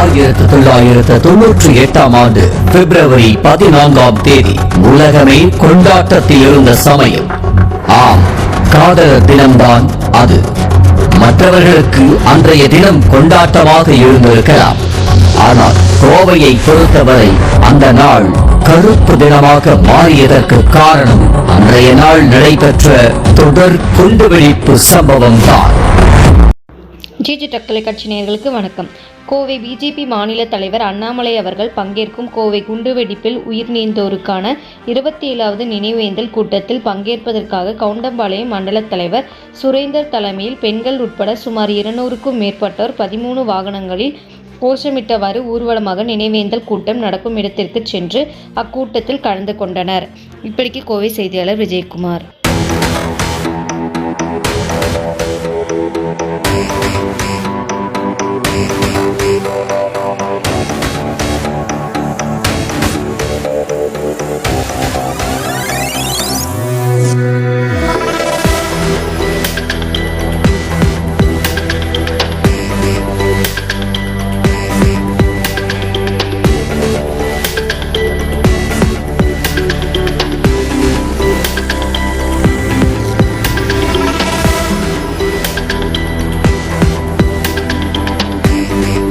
1998 ஆண்டு பிப்ரவரி 14 உலகமே கொண்டாட்டத்தில் இருந்த சமயம். ஆம், காதலர் தினம்தான் அது. மற்றவர்களுக்கு அன்றைய தினம் கொண்டாட்டமாக இருந்திருக்கலாம். ஆனால் கோவையை பொறுத்தவரை அந்த நாள் கருப்பு தினமாக மாறியதற்கு காரணம் அன்றைய நாள் நடைபெற்ற தொடர் குண்டுவெடிப்பு சம்பவம் தான். ஜிஜி டெக் தொலைக்காட்சி நேயர்களுக்கு வணக்கம். கோவை பிஜேபி மாநில தலைவர் அண்ணாமலை அவர்கள் பங்கேற்கும் கோவை குண்டுவெடிப்பில் உயிர் நீந்தோருக்கான 27வது நினைவேந்தல் கூட்டத்தில் பங்கேற்பதற்காக கவுண்டம்பாளையம் மண்டல தலைவர் சுரேந்தர் தலைமையில் பெண்கள் உட்பட சுமார் 200க்கும் மேற்பட்டோர் 13 வாகனங்களில் கோஷமிட்டவாறு ஊர்வலமாக நினைவேந்தல் கூட்டம் நடக்கும் இடத்திற்கு சென்று அக்கூட்டத்தில் கலந்து கொண்டனர். இப்படிக்கு கோவை செய்தியாளர் விஜயகுமார்.